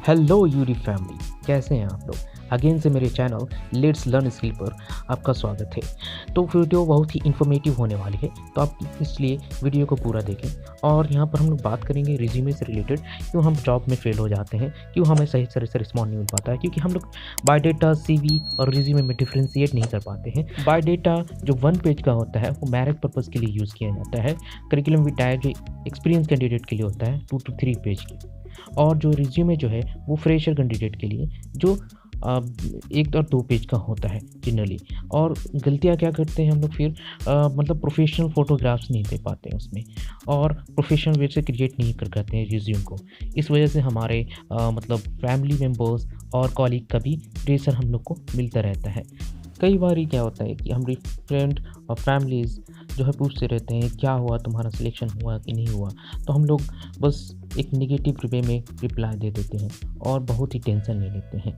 Hello Yuri family, कैसे हैं आप लोग। अगेन से मेरे चैनल लेट्स लर्न स्किल पर आपका स्वागत है। तो वीडियो बहुत ही इन्फॉर्मेटिव होने वाली है, तो आप इसलिए वीडियो को पूरा देखें। और यहाँ पर हम लोग बात करेंगे रिज्यूमे से रिलेटेड, क्यों हम जॉब में फेल हो जाते हैं, क्यों हमें सही तरह से रिस्पॉन्ड नहीं मिल पाता है, क्योंकि हम लोग बायोडेटा CV और रिज्यूमे में डिफ्रेंशिएट नहीं कर पाते हैं। बायोडेटा जो 1 पेज का होता है वो मैरिज पर्पज़ के लिए यूज़ किया जाता है। करिकुलम विटाए जो एक्सपीरियंस कैंडिडेट के लिए होता है 2 to 3 पेज की, और जो रिज्यूमे जो है वो फ्रेशर कैंडिडेट के लिए जो 1 और 2 पेज का होता है जनरली। और गलतियाँ क्या करते हैं हम लोग फिर, मतलब प्रोफेशनल फ़ोटोग्राफ्स नहीं दे पाते हैं उसमें, और प्रोफेशनल वे से क्रिएट नहीं कर पाते हैं रिज्यूम को। इस वजह से हमारे मतलब फैमिली मेम्बर्स और कॉलीग का भी प्रेशर हम लोग को मिलता रहता है। कई बार ही क्या होता है कि हम फ्रेंड और फैमिलीज़ जो है पूछते रहते हैं क्या हुआ, तुम्हारा सिलेक्शन हुआ कि नहीं हुआ, तो हम लोग बस एक नेगेटिव वे में रिप्लाई दे देते हैं और बहुत ही टेंशन ले लेते हैं।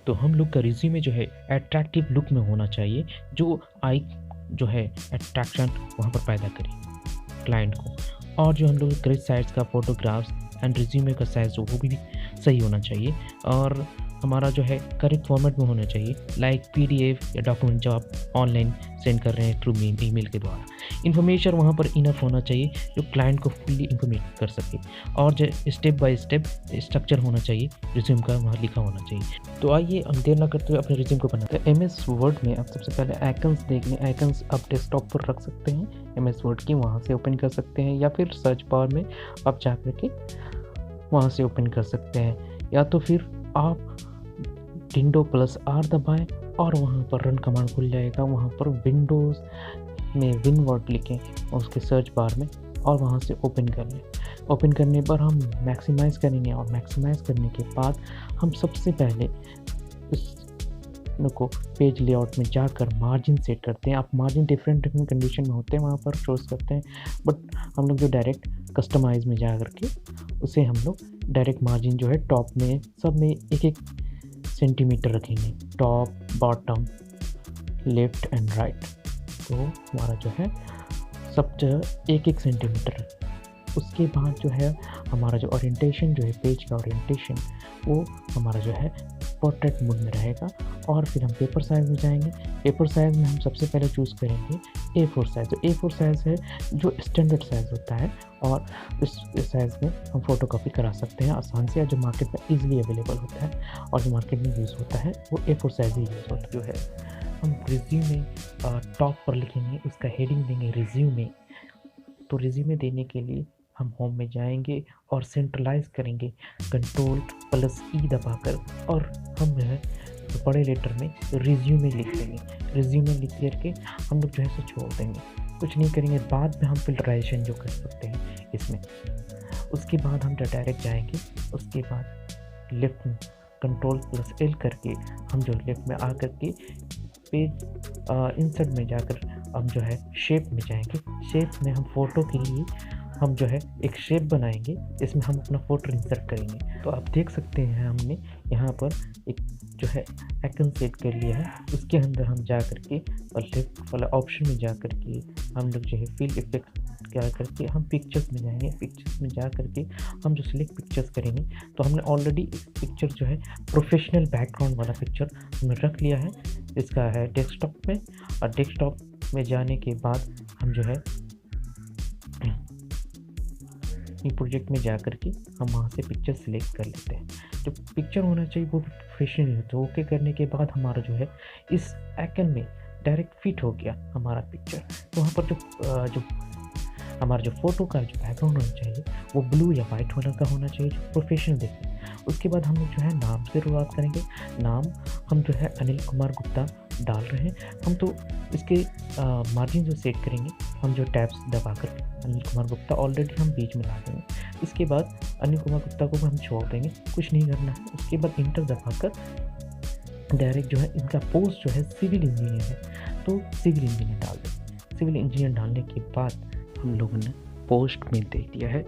तो हम लोग का रिज्यूमे जो है अट्रैक्टिव लुक में होना चाहिए, जो आई जो है अट्रैक्शन वहाँ पर पैदा करे क्लाइंट को। और जो हम लोग करेक्ट साइज़ का फ़ोटोग्राफ्स एंड रिज्यूमे का साइज़ वो भी सही होना चाहिए, और हमारा जो है करेक्ट फॉर्मेट में होना चाहिए, लाइक PDF या डॉक्यूमेंट जो आप ऑनलाइन सेंड कर रहे हैं थ्रू ईमेल के द्वारा। इन्फॉर्मेशन वहाँ पर इनफ होना चाहिए जो क्लाइंट को फुल्ली इन्फॉर्मेट कर सके, और जो स्टेप बाय स्टेप स्ट्रक्चर होना चाहिए रिज्यूम का, वहाँ लिखा होना चाहिए। तो आइए हम देर ना करते हुए अपने रिज्यूम को बनाते हैं। MS वर्ड में आप सबसे पहले आइकन्स देख लें। आइकन्स आप डेस्कटॉप पर रख सकते हैं MS वर्ड की, वहाँ से ओपन कर सकते हैं, या फिर सर्च बार में आप जा कर के वहाँ से ओपन कर सकते हैं, या तो फिर आप Windows+R दबाएं और वहाँ पर रन कमांड खुल जाएगा। वहाँ पर विंडोज़ में विनवर्ड लिखें और उसके सर्च बार में, और वहाँ से ओपन कर लें। ओपन करने पर हम मैक्सिमाइज़ करेंगे, और मैक्सिमाइज़ करने के बाद हम सबसे पहले इस को पेज लेआउट में जाकर मार्जिन सेट करते हैं। आप मार्जिन डिफरेंट कंडीशन में होते हैं वहाँ पर चूज़ करते हैं, बट हम लोग जो डायरेक्ट कस्टमाइज़ में जा कर के उसे हम लोग डायरेक्ट मार्जिन जो है टॉप में सब में 1-1 सेंटीमीटर रखेंगे, top, bottom, left and right. तो हमारा जो है सब जगह 1-1 सेंटीमीटर। उसके बाद जो है हमारा जो ओरिएंटेशन जो है, पेज का ओरिएंटेशन, वो हमारा जो है पोर्ट्रेट मोड में रहेगा। और फिर हम पेपर साइज़ में जाएंगे। पेपर साइज़ में हम सबसे पहले चूज़ करेंगे A4 साइज़। जो A4 साइज़ है जो स्टैंडर्ड साइज़ होता है, और इस साइज़ में हम फ़ोटो कॉपी करा सकते हैं आसान से, जो मार्केट में ईज़िली अवेलेबल होता है और जो मार्केट में यूज़ होता है वो A4 साइज़ ही यूज़ होता है। जो है हम रिज्यूमे टॉप पर लिखेंगे, उसका हेडिंग देंगे रिज्यूमे। तो रिज्यूमे देने के लिए हम होम में जाएंगे और सेंट्रलाइज करेंगे Ctrl+E दबाकर, और हम जो है बड़े लेटर में रिज्यूमे लिख देंगे। रिज्यूमे लिख करके हम लोग जो है छोड़ देंगे, कुछ नहीं करेंगे। बाद में हम फिल्टराइजेशन जो कर सकते हैं इसमें। उसके बाद हम डायरेक्ट जाएंगे। उसके बाद लेफ्ट में Ctrl+L करके हम जो लेफ्ट में आ करके पेज इंसर्ट में जाकर हम जो है शेप में जाएंगे। शेप में हम फ़ोटो के लिए हम जो है एक शेप बनाएंगे, इसमें हम अपना फ़ोटो इंसर्ट करेंगे। तो आप देख सकते हैं हमने यहाँ पर एक जो है आइकन सेट कर लिया है। उसके अंदर हम जा कर के और लेफ्ट वाला ऑप्शन में जा कर के हम लोग जो है फिल इफेक्ट क्या करके हम पिक्चर्स में जाएंगे। पिक्चर्स में जा कर के हम जो सिलेक्ट पिक्चर्स करेंगे, तो हमने ऑलरेडी पिक्चर जो है प्रोफेशनल बैकग्राउंड वाला पिक्चर हमने रख लिया है। इसका है डेस्कटॉप में, और डेस्कटॉप में जाने के बाद हम जो है प्रोजेक्ट में जा कर के हम वहाँ से पिक्चर सिलेक्ट कर लेते हैं। जो पिक्चर होना चाहिए वो प्रोफेशनल होता है। ओके करने के बाद हमारा जो है इस आइकन में डायरेक्ट फिट हो गया हमारा पिक्चर। तो वहाँ पर जो हमारा जो फ़ोटो का जो बैकग्राउंड होना चाहिए वो ब्लू या वाइट कलर का होना चाहिए, जो प्रोफेशनल दिखे। उसके बाद हम लोग जो है नाम से शुरुआत करेंगे। नाम हम जो है अनिल कुमार गुप्ता डाल रहे हैं। हम तो इसके मार्जिन जो सेट करेंगे, हम जो टैब्स दबाकर अनिल कुमार गुप्ता ऑलरेडी हम बीच में ला देंगे। इसके बाद अनिल कुमार गुप्ता को हम छोड़ देंगे, कुछ नहीं करना है। उसके बाद इंटर दबाकर डायरेक्ट जो है इनका पोस्ट जो है सिविल इंजीनियर है, तो सिविल इंजीनियर डाल दें। सिविल इंजीनियर डालने के बाद हम लोगों ने पोस्ट में दे दिया है।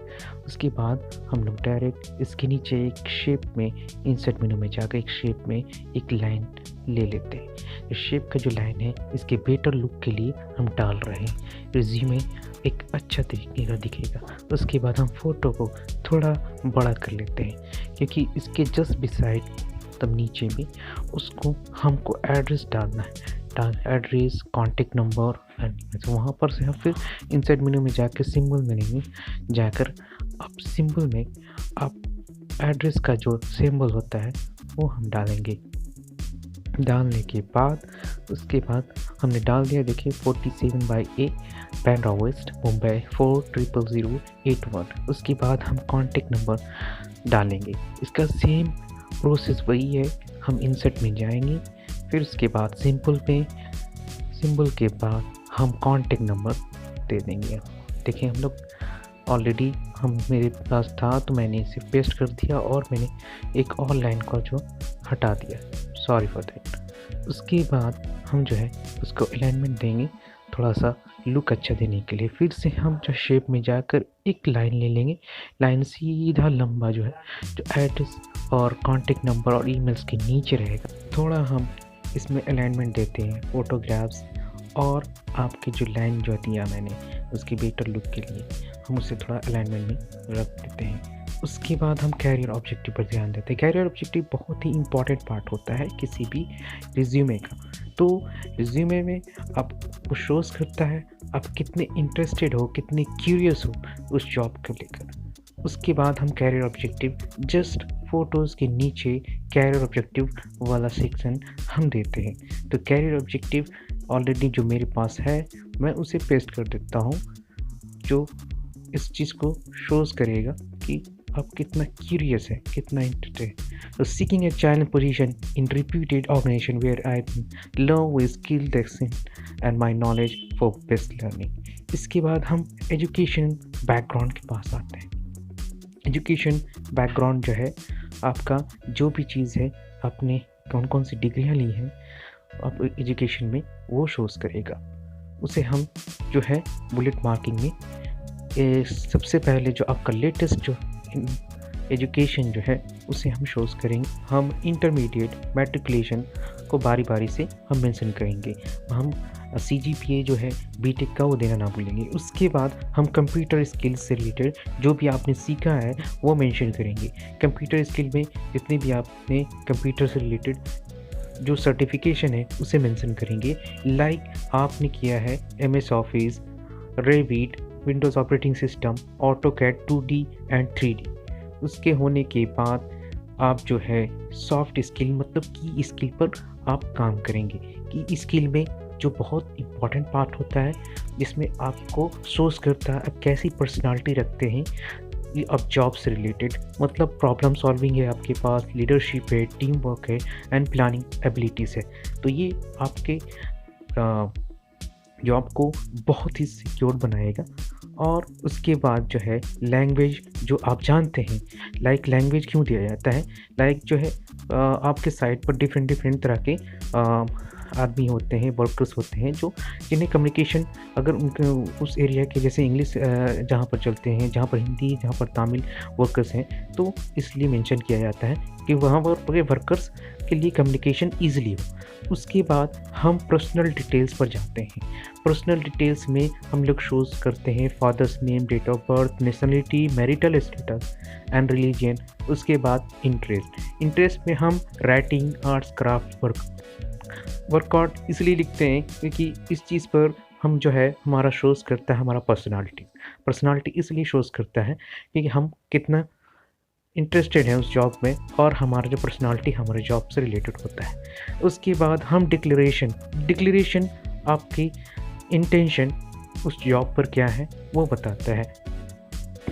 उसके बाद हम लोग डायरेक्ट इसके नीचे एक शेप में इंसर्ट मेनू में जाकर एक शेप में एक लाइन ले लेते हैं। इस शेप का जो लाइन है इसके बेटर लुक के लिए हम डाल रहे हैं। रिज्यूमे एक अच्छा तरीके का दिखेगा। उसके बाद हम फ़ोटो को थोड़ा बड़ा कर लेते हैं क्योंकि इसके जस्ट बिसाइड तब नीचे में उसको हमको एड्रेस डालना है। एड्रेस, कॉन्टेक्ट नंबर एंड वहाँ पर से हम फिर इंसर्ट मेनू में जाकर सिंबल मेनू में जाकर अब सिंबल में आप एड्रेस का जो सिंबल होता है वो हम डालेंगे। डालने के बाद उसके बाद हमने डाल दिया, देखिए 47/A बांद्रा वेस्ट मुंबई 400081। उसके बाद हम कॉन्टेक्ट नंबर डालेंगे। इसका सेम प्रोसेस वही है, हम इंसर्ट में जाएंगे, फिर उसके बाद सिंबल के बाद हम कॉन्टेक्ट नंबर दे देंगे। देखिए हम लोग ऑलरेडी मेरे पास था तो मैंने इसे पेस्ट कर दिया और मैंने एक और लाइन को जो हटा दिया, सॉरी फॉर दैट। उसके बाद हम जो है उसको अलाइनमेंट देंगे थोड़ा सा लुक अच्छा देने के लिए। फिर से हम जो शेप में जाकर एक लाइन ले लेंगे। लाइन सीधा लंबा जो है जो एड्रेस और कॉन्टेक्ट नंबर और ईमेल्स के नीचे रहेगा। थोड़ा हम इसमें अलाइनमेंट देते हैं फोटोग्राफ्स और आपकी जो लाइन जो दिया मैंने उसकी बेटर लुक के लिए हम उसे थोड़ा अलाइनमेंट में रख देते हैं। उसके बाद हम कैरियर ऑब्जेक्टिव पर ध्यान देते हैं। कैरियर ऑब्जेक्टिव बहुत ही इंपॉर्टेंट पार्ट होता है किसी भी रिज्यूमे का। तो रिज्यूमे में आपको शोज़ करता है आप कितने इंटरेस्टेड हो, कितने क्यूरियस हो उस जॉब को लेकर। उसके बाद हम कैरियर ऑब्जेक्टिव जस्ट फ़ोटोज़ के नीचे कैरियर ऑब्जेक्टिव वाला सेक्शन हम देते हैं। तो कैरियर ऑब्जेक्टिव ऑलरेडी जो मेरे पास है मैं उसे पेस्ट कर देता हूँ, जो इस चीज़ को शोज़ करेगा कि आप कितना क्यूरियस है, कितना इंटरेस्टेड। तो seeking a child position in reputed organisation where I love with skill accent and my knowledge for best learning. इसके बाद हम एजुकेशन बैकग्राउंड के पास आते हैं। एजुकेशन बैकग्राउंड जो है आपका जो भी चीज़ है, आपने कौन कौन सी डिग्रियाँ ली हैं आप एजुकेशन में, वो शोज़ करेगा। उसे हम जो है बुलेट मार्किंग में सबसे पहले जो आपका लेटेस्ट जो एजुकेशन जो है उसे हम शोज़ करेंगे। हम इंटरमीडिएट मैट्रिकुलेशन को बारी बारी से हम मेंशन करेंगे। हम CGPA जो है बीटेक का वो देना ना भूलेंगे। उसके बाद हम कंप्यूटर स्किल्स से रिलेटेड जो भी आपने सीखा है वो मेंशन करेंगे। कंप्यूटर स्किल में जितने भी आपने कंप्यूटर से रिलेटेड जो सर्टिफिकेशन है उसे मेंशन करेंगे। लाइक आपने किया है MS office, Revit, Windows operating system, AutoCAD 2D and 3D। उसके होने के बाद आप जो है सॉफ्ट स्किल मतलब की स्किल पर आप काम करेंगे। की स्किल में जो बहुत इम्पॉर्टेंट पार्ट होता है जिसमें आपको शोज़ करता है आप कैसी पर्सनालिटी रखते हैं अब जॉब से रिलेटेड, मतलब प्रॉब्लम सॉल्विंग है आपके पास, लीडरशिप है, टीम वर्क है एंड प्लानिंग एबिलिटीज़ है। तो ये आपके जॉब को बहुत ही सिक्योर बनाएगा। और उसके बाद जो है लैंग्वेज जो आप जानते हैं, लाइक लैंग्वेज क्यों दिया जाता है, लाइक जो है आपके साइट पर डिफरेंट तरह के आदमी होते हैं, वर्कर्स होते हैं जो जिन्हें कम्युनिकेशन अगर उनके उस एरिया के जैसे इंग्लिश जहाँ पर चलते हैं, जहाँ पर हिंदी, जहाँ पर तमिल वर्कर्स हैं, तो इसलिए मेंशन किया जाता है कि वहाँ पर वर्कर्स के लिए कम्युनिकेशन ईजिली हो। उसके बाद हम पर्सनल डिटेल्स पर जाते हैं। पर्सनल डिटेल्स में हम लोग शोज़ करते हैं father's name, date of birth, nationality, marital status and religion. उसके बाद इंटरेस्ट में हम राइटिंग, आर्ट्स, क्राफ्ट, वर्कआउट इसलिए लिखते हैं क्योंकि इस चीज़ पर हम जो है हमारा शोज़ करता है हमारा पर्सनालिटी इसलिए शोज़ करता है क्योंकि हम कितना इंटरेस्टेड हैं उस जॉब में और हमारा जो पर्सनालिटी हमारे जॉब से रिलेटेड होता है। उसके बाद हम डिक्लेरेशन आपकी इंटेंशन उस जॉब पर क्या है वो बताता है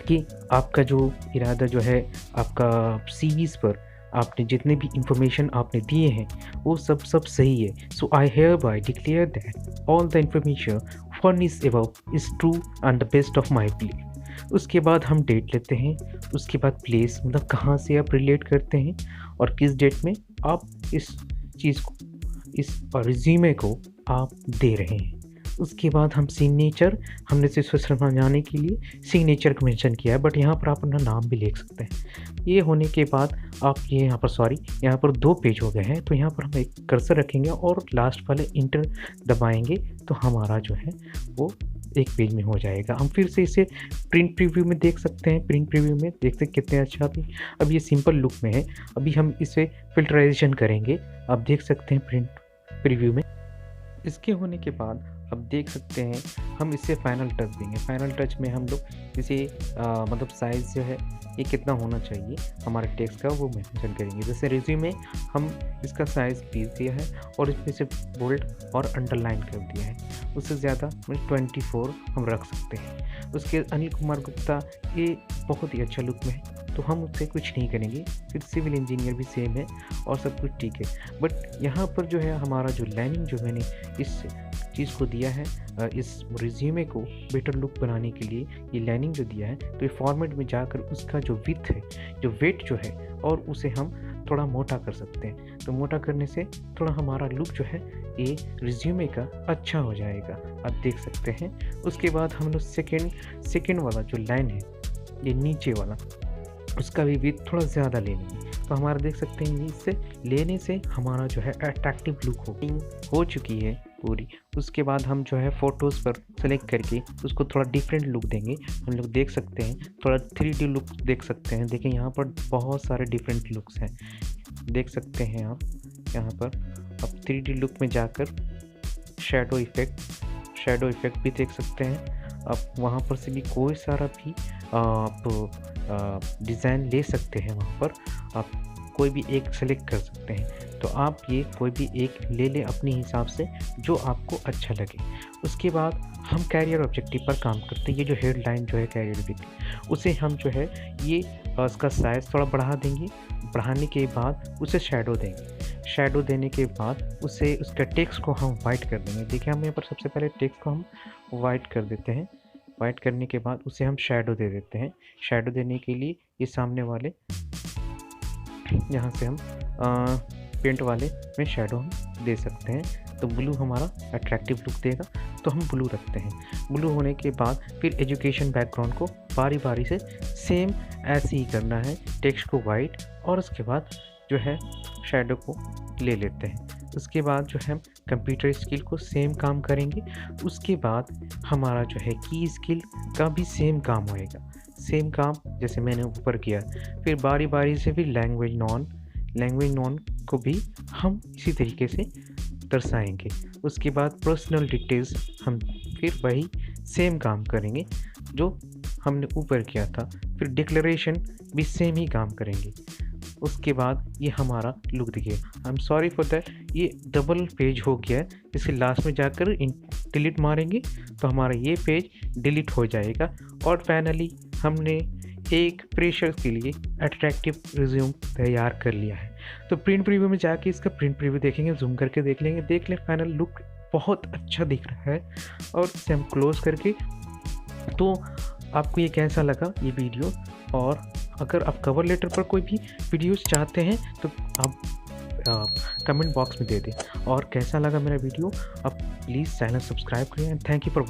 कि आपका जो इरादा जो है आपका CVs पर आपने जितने भी इंफॉर्मेशन आपने दिए हैं वो सब सही है। सो आई hereby declare that all the information furnished above is true and the best of my belief। उसके बाद हम डेट लेते हैं। उसके बाद प्लेस मतलब कहाँ से आप रिलेट करते हैं और किस डेट में आप इस चीज़ को, इस रिज्यूमे को आप दे रहे हैं। उसके बाद हम सिग्नेचर, हमने इसे समझाने के लिए सिग्नेचर को मेंशन किया है, बट यहाँ पर आप अपना नाम भी लिख सकते हैं। ये होने के बाद आप ये यहाँ पर यहाँ पर 2 पेज हो गए हैं, तो यहाँ पर हम एक कर्सर रखेंगे और लास्ट वाले इंटर दबाएंगे तो हमारा जो है वो एक पेज में हो जाएगा। हम फिर से इसे प्रिंट प्रीव्यू में देख सकते हैं। प्रिंट प्रीव्यू में देखते हैं कितने अच्छा अब ये सिंपल लुक में है। अभी हम इसे फिल्टराइजेशन करेंगे, आप देख सकते हैं प्रिंट प्रीव्यू में। इसके होने के बाद अब देख सकते हैं हम इसे फाइनल टच देंगे। फाइनल टच में हम लोग इसे मतलब साइज़ जो है ये कितना होना चाहिए हमारे टेक्स्ट का वो मेंशन करेंगे। जैसे रिज्यूम में हम इसका साइज़ 20 दिया है और इसमें से बोल्ड और अंडरलाइन कर दिया है। उससे ज़्यादा 24 हम रख सकते हैं। उसके अनिल कुमार गुप्ता ये बहुत ही अच्छा लुक में है, तो हम उससे कुछ नहीं करेंगे। फिर सिविल इंजीनियर भी सेम है और सब कुछ ठीक है। बट यहाँ पर जो है हमारा जो लाइनिंग जो मैंने इस चीज़ को दिया है, इस रिज्यूमे को बेटर लुक बनाने के लिए ये लाइनिंग जो दिया है, तो ये फॉर्मेट में जाकर उसका जो विड्थ है, जो वेट जो है, और उसे हम थोड़ा मोटा कर सकते हैं। तो मोटा करने से थोड़ा हमारा लुक जो है ये रिज्यूमे का अच्छा हो जाएगा, आप देख सकते हैं। उसके बाद हम लोग सेकेंड वाला जो लाइन है ये नीचे वाला, उसका भी विड्थ थोड़ा ज़्यादा ले लेंगे। तो हमारा देख सकते हैं इससे लेने से हमारा जो है अट्रैक्टिव लुक हो चुकी है पूरी। उसके बाद हम जो है फ़ोटोज़ पर सेलेक्ट करके उसको थोड़ा डिफरेंट लुक देंगे। हम लोग देख सकते हैं थोड़ा 3D लुक देख सकते हैं। देखिए यहाँ पर बहुत सारे डिफरेंट लुक्स हैं, देख सकते हैं आप यहाँ पर। अब 3D लुक में जाकर शैडो इफ़ेक्ट भी देख सकते हैं आप। वहाँ पर से भी कोई सारा भी आप डिज़ाइन ले सकते हैं। वहाँ पर आप कोई भी एक सेलेक्ट कर सकते हैं। तो आप ये कोई भी एक ले लें अपने हिसाब से जो आपको अच्छा लगे। उसके बाद हम कैरियर ऑब्जेक्टिव पर काम करते हैं। ये जो हेडलाइन जो है कैरियर ऑब्जेक्टिव, उसे हम जो है ये उसका साइज़ थोड़ा बढ़ा देंगे। बढ़ाने के बाद उसे शैडो देंगे। शैडो देने के बाद उसे उसका टेक्स्ट को हम वाइट कर देंगे। देखिए हम यहाँ पर सबसे पहले टेक्स्ट को हम वाइट कर देते हैं। वाइट करने के बाद उसे हम शैडो दे देते हैं। शैडो देने के लिए ये सामने वाले यहाँ से हम पेंट वाले में शैडो हम दे सकते हैं। तो ब्लू हमारा अट्रैक्टिव लुक देगा, तो हम ब्लू रखते हैं। ब्लू होने के बाद फिर एजुकेशन बैकग्राउंड को बारी बारी से सेम ऐसे ही करना है, टेक्स्ट को वाइट, और उसके बाद जो है शैडो को ले लेते हैं। उसके बाद जो है कंप्यूटर स्किल को सेम काम करेंगे। उसके बाद हमारा जो है की स्किल का भी सेम काम होएगा, सेम काम जैसे मैंने ऊपर किया। फिर बारी बारी से फिर लैंग्वेज नॉन को भी हम इसी तरीके से दर्शाएंगे। उसके बाद पर्सनल डिटेल्स हम फिर वही सेम काम करेंगे जो हमने ऊपर किया था। फिर डिक्लेरेशन भी सेम ही काम करेंगे। उसके बाद ये हमारा लुक दिखे। I am sorry for that, ये डबल पेज हो गया है। इसे लास्ट में जाकर डिलीट मारेंगे तो हमारा ये पेज डिलीट हो जाएगा। और फाइनली हमने एक फ्रेशर के लिए अट्रैक्टिव रिज्यूम तैयार कर लिया है। तो प्रिंट प्रीव्यू में जाके इसका प्रिंट प्रीव्यू देखेंगे, जूम करके देख लेंगे, देख लें फाइनल लुक बहुत अच्छा दिख रहा है। और इसे हम क्लोज करके, तो आपको ये कैसा लगा ये वीडियो, और अगर आप कवर लेटर पर कोई भी वीडियोस चाहते हैं तो आप कमेंट बॉक्स में दे दें। और कैसा लगा मेरा वीडियो, आप प्लीज़ चैनल सब्सक्राइब करें। And thank you for